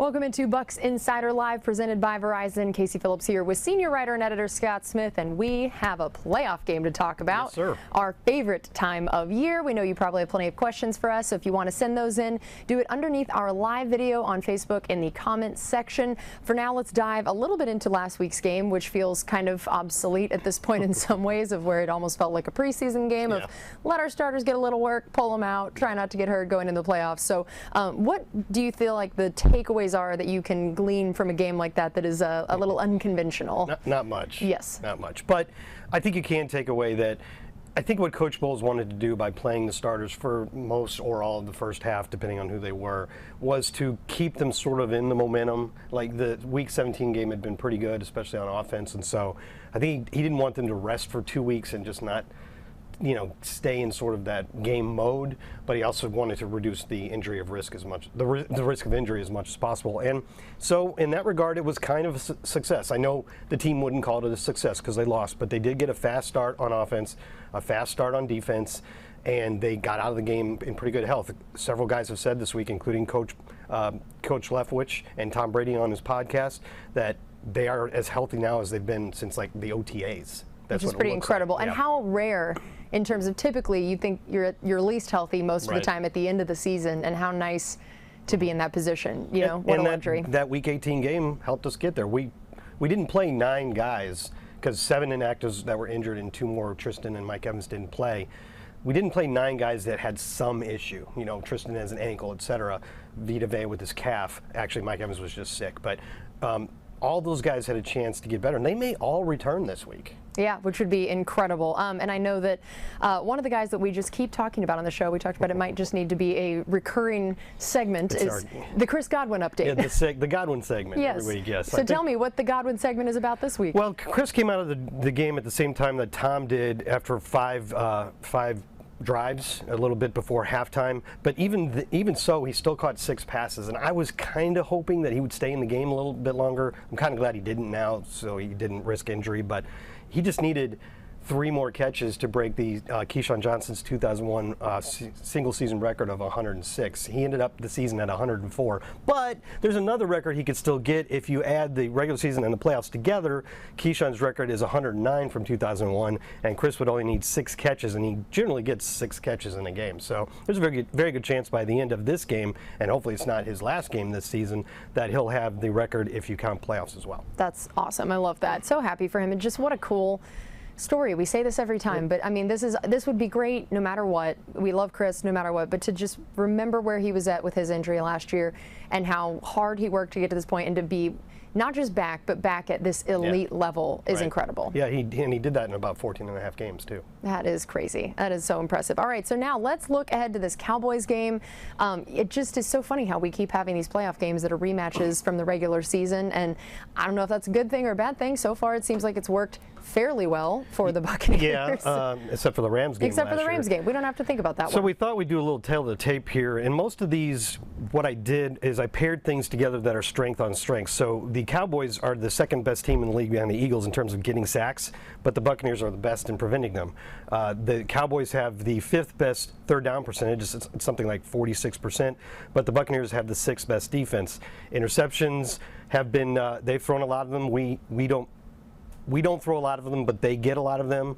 Welcome into Bucs Insider Live, presented by Verizon. Casey Phillips here with senior writer and editor Scott Smith, and we have a playoff game to talk about. Yes, sir. Our favorite time of year. We know you probably have plenty of questions for us, so if you want to send those in, do it underneath our live video on Facebook in the comments section. For now, let's dive a little bit into last week's game, which feels kind of obsolete at this point in some ways, of where it almost felt like a preseason game of let our starters get a little work, pull them out, try not to get hurt going into the playoffs. So what do you feel like the takeaways are that you can glean from a game like that is a little unconventional? Not much. Yes. Not much. But I think you can take away that I think what Coach Bowles wanted to do by playing the starters for most or all of the first half, depending on who they were, was to keep them sort of in the momentum. Like the Week 17 game had been pretty good, especially on offense, and so I think he didn't want them to rest for 2 weeks and just not, stay in sort of that game mode, but he also wanted to reduce the injury of risk as much, the risk of injury as much as possible. And so in that regard, it was kind of a success. I know the team wouldn't call it a success because they lost, but they did get a fast start on offense, a fast start on defense, and they got out of the game in pretty good health. Several guys have said this week, including Coach Leftwich and Tom Brady on his podcast, that they are as healthy now as they've been since like the OTAs. Which is pretty incredible. Like. And how rare, in terms of typically you think you're at your least healthy most of the time at the end of the season, and how nice to be in that position. What a luxury. That Week 18 game helped us get there. We didn't play 9 guys because 7 inactives that were injured and 2 more, Tristan and Mike Evans, didn't play. We didn't play 9 guys that had some issue. Tristan has an ankle, etc. Vita Vea with his calf. Actually, Mike Evans was just sick, but all those guys had a chance to get better, and they may all return this week. Yeah, which would be incredible. And I know that one of the guys that we just keep talking about on the show, we talked about it might just need to be a recurring segment, is the Chris Godwin update. Yeah, the Godwin segment yes. every week, yes. So tell me what the Godwin segment is about this week. Well, Chris came out of the game at the same time that Tom did after five drives a little bit before halftime, but even so, he still caught 6 passes, and I was kind of hoping that he would stay in the game a little bit longer. I'm kind of glad he didn't now, so he didn't risk injury, but he just needed 3 more catches to break the Keyshawn Johnson's 2001 single season record of 106. He ended up the season at 104. But there's another record he could still get if you add the regular season and the playoffs together. Keyshawn's record is 109 from 2001, and Chris would only need 6 catches, and he generally gets 6 catches in a game. So there's a very good chance by the end of this game, and hopefully it's not his last game this season, that he'll have the record if you count playoffs as well. That's awesome. I love that. So happy for him, and just what a cool story. We say this every time, but I mean, this would be great no matter what. We love Chris no matter what, but to just remember where he was at with his injury last year and how hard he worked to get to this point, and to be not just back, but back at this elite level is incredible. Yeah, he did that in about 14 and a half games too. That is crazy. That is so impressive. All right, so now let's look ahead to this Cowboys game. It just is so funny how we keep having these playoff games that are rematches from the regular season, and I don't know if that's a good thing or a bad thing. So far, it seems like it's worked fairly well for the Buccaneers. Yeah, except for the Rams game. Except for the Rams game. We don't have to think about that one. So we thought we'd do a little tail of the tape here. And most of these, what I did is I paired things together that are strength on strength. So the Cowboys are the second best team in the league behind the Eagles in terms of getting sacks, but the Buccaneers are the best in preventing them. The Cowboys have the 5th best third down percentage. It's something like 46%, but the Buccaneers have the 6th best defense. Interceptions have been, they've thrown a lot of them. We don't throw a lot of them, but they get a lot of them.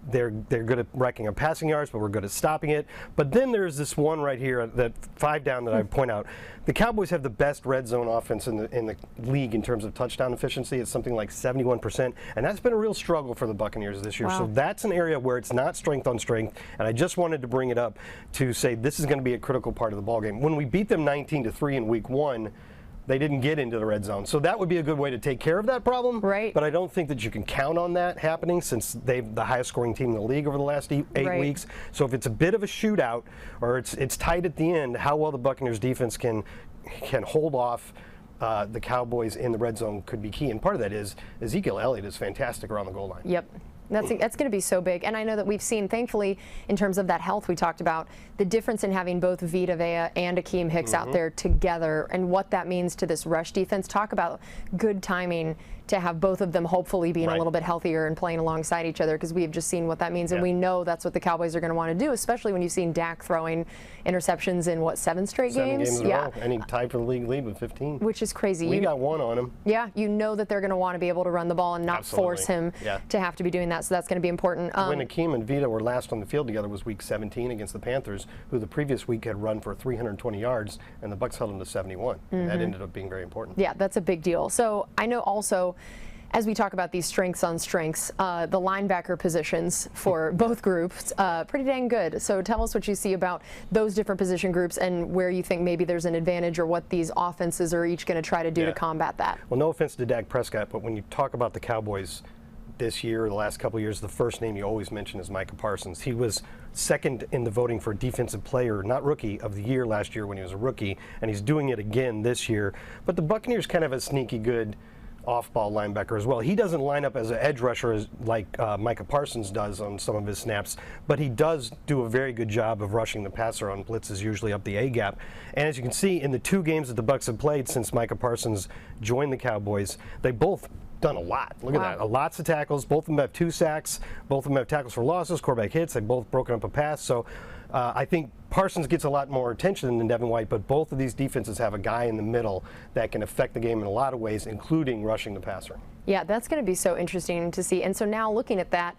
They're good at racking up passing yards, but we're good at stopping it. But then there's this one right here, that 5 down, that I point out. The Cowboys have the best red zone offense in the league in terms of touchdown efficiency. It's something like 71%, and that's been a real struggle for the Buccaneers this year. Wow. So that's an area where it's not strength on strength, and I just wanted to bring it up to say this is going to be a critical part of the ballgame. When we beat them 19-3 in Week 1, they didn't get into the red zone. So that would be a good way to take care of that problem. Right. But I don't think that you can count on that happening, since they've the highest scoring team in the league over the last 8 weeks. So if it's a bit of a shootout, or it's tight at the end, how well the Buccaneers defense can hold off the Cowboys in the red zone could be key. And part of that is Ezekiel Elliott is fantastic around the goal line. Yep. That's going to be so big. And I know that we've seen, thankfully, in terms of that health we talked about, the difference in having both Vita Vea and Akeem Hicks out there together, and what that means to this rush defense. Talk about good timing to have both of them hopefully being Right. a little bit healthier and playing alongside each other, because we've just seen what that means, and we know that's what the Cowboys are going to want to do, especially when you've seen Dak throwing interceptions in, what, 7 straight games? 7 games in a row, and he tied for the league lead with 15. Which is crazy. We got one on him. Yeah, you know that they're going to want to be able to run the ball and not Absolutely. force him Yeah. to have to be doing that, so that's going to be important. When Akeem and Vita were last on the field together was week 17 against the Panthers, who the previous week had run for 320 yards, and the Bucs held them to 71. That ended up being very important. Yeah, that's a big deal. So I know also, as we talk about these strengths on strengths, the linebacker positions for both groups, pretty dang good. So tell us what you see about those different position groups and where you think maybe there's an advantage, or what these offenses are each going to try to do to combat that. Well, no offense to Dak Prescott, but when you talk about the Cowboys this year, the last couple of years, the first name you always mention is Micah Parsons. He was second in the voting for Defensive Player, not Rookie, of the Year last year when he was a rookie, and he's doing it again this year. But the Buccaneers kind of have a sneaky good off-ball linebacker as well. He doesn't line up as an edge rusher like Micah Parsons does on some of his snaps, but he does do a very good job of rushing the passer on blitzes, usually up the A-gap. And as you can see, in the 2 games that the Bucs have played since Micah Parsons joined the Cowboys, they both done a lot. Look at that. Lots of tackles. Both of them have 2 sacks. Both of them have tackles for losses, quarterback hits. They've both broken up a pass. So I think Parsons gets a lot more attention than Devin White, but both of these defenses have a guy in the middle that can affect the game in a lot of ways, including rushing the passer. Yeah, that's going to be so interesting to see. And so now looking at that,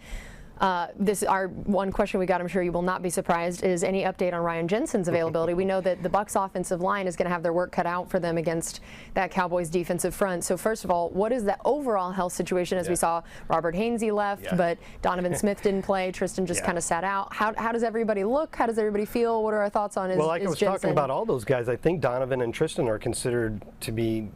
this our one question we got, I'm sure you will not be surprised, is any update on Ryan Jensen's availability? We know that the Bucs offensive line is going to have their work cut out for them against that Cowboys defensive front. So first of all, what is the overall health situation? As we saw, Robert Hainsey left, but Donovan Smith didn't play. Tristan just kind of sat out. How does everybody look? How does everybody feel? What are our thoughts on Well, like I was Jensen? talking about all those guys, I think Donovan and Tristan are considered to be,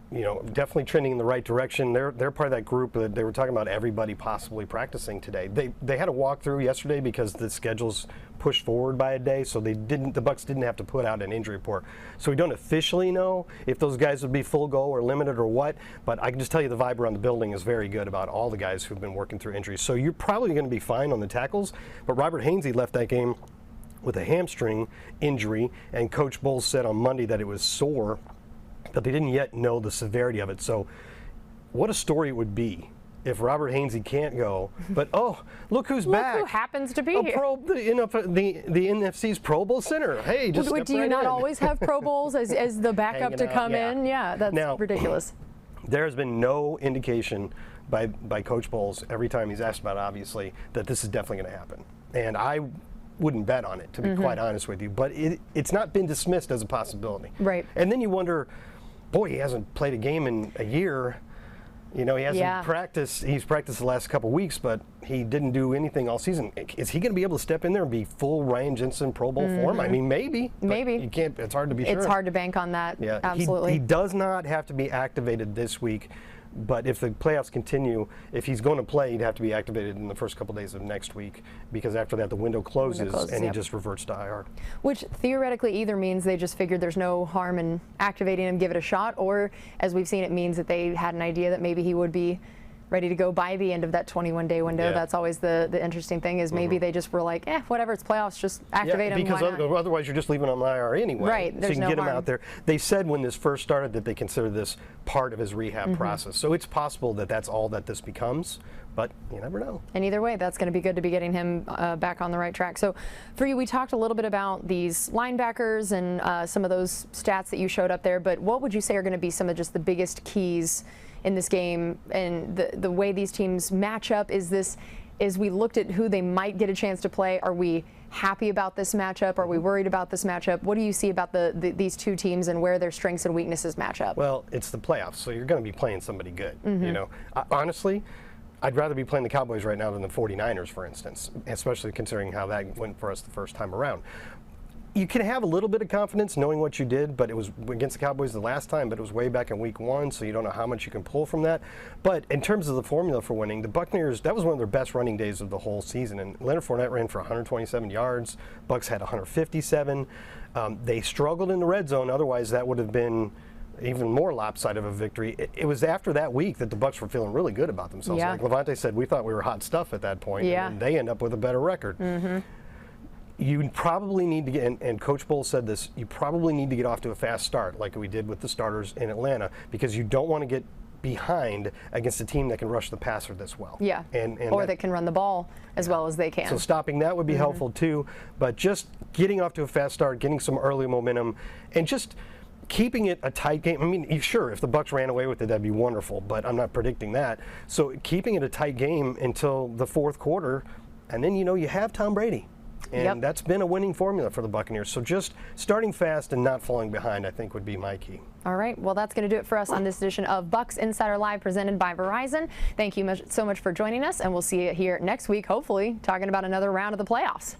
definitely trending in the right direction. They're part of that group that they were talking about everybody possibly practicing today. They had a walkthrough yesterday because the schedule's pushed forward by a day, so the Bucs didn't have to put out an injury report. So we don't officially know if those guys would be full go or limited or what, but I can just tell you the vibe around the building is very good about all the guys who've been working through injuries. So you're probably going to be fine on the tackles, but Robert Hainsey left that game with a hamstring injury, and Coach Bowles said on Monday that it was sore, but they didn't yet know the severity of it. So what a story it would be if Robert Hainsey can't go, but look who's back. Look who happens to be here. The NFC's Pro Bowl center. Hey, just do you not always have Pro Bowls as the backup to come in? Yeah, that's now, ridiculous. There has been no indication by Coach Bowles, every time he's asked about it, obviously, that this is definitely going to happen. And I wouldn't bet on it, to be quite honest with you, but it's not been dismissed as a possibility. Right. And then you wonder, boy, he hasn't played a game in a year. He hasn't practiced. He's practiced the last couple weeks, but he didn't do anything all season. Is he going to be able to step in there and be full Ryan Jensen Pro Bowl form? I mean, maybe. Maybe. You can't. It's hard to be sure. It's hard to bank on that. Yeah, absolutely. He does not have to be activated this week, but if the playoffs continue, if he's going to play, he'd have to be activated in the first couple days of next week, because after that the window closes and he just reverts to IR. Which theoretically either means they just figured there's no harm in activating him, give it a shot, or as we've seen, it means that they had an idea that maybe he would be ready to go by the end of that 21-day window. Yeah. That's always the interesting thing, is maybe they just were like, whatever, it's playoffs, just activate him. Because otherwise you're just leaving him on IR anyway. Right, so there's you can no get him harm. out there. They said when this first started that they consider this part of his rehab process. So it's possible that that's all that this becomes, but you never know. And either way, that's going to be good to be getting him back on the right track. So for you, we talked a little bit about these linebackers and some of those stats that you showed up there, but what would you say are going to be some of just the biggest keys in this game and the way these teams match up? Is we looked at who they might get a chance to play, are we happy about this matchup? Are we worried about this matchup? What do you see about these two teams and where their strengths and weaknesses match up? Well, it's the playoffs, so you're going to be playing somebody good. Honestly, I'd rather be playing the Cowboys right now than the 49ers, for instance, especially considering how that went for us the first time around. You can have a little bit of confidence knowing what you did, but it was against the Cowboys the last time, but it was way back in week 1, so you don't know how much you can pull from that. But in terms of the formula for winning, the Buccaneers, that was one of their best running days of the whole season. And Leonard Fournette ran for 127 yards. Bucs had 157. They struggled in the red zone. Otherwise, that would have been even more lopsided of a victory. It was after that week that the Bucs were feeling really good about themselves. Yeah. Like Levante said, we thought we were hot stuff at that point, and they end up with a better record. You probably need to get, and Coach Bowles said this, you probably need to get off to a fast start like we did with the starters in Atlanta, because you don't want to get behind against a team that can rush the passer this well. Yeah, or that can run the ball as well as they can. So stopping that would be helpful too, but just getting off to a fast start, getting some early momentum, and just keeping it a tight game. I mean, sure, if the Bucs ran away with it, that'd be wonderful, but I'm not predicting that. So keeping it a tight game until the fourth quarter, and then, you have Tom Brady. And that's been a winning formula for the Buccaneers. So just starting fast and not falling behind, I think, would be my key. All right. Well, that's going to do it for us on this edition of Bucs Insider Live presented by Verizon. Thank you so much for joining us, and we'll see you here next week, hopefully, talking about another round of the playoffs.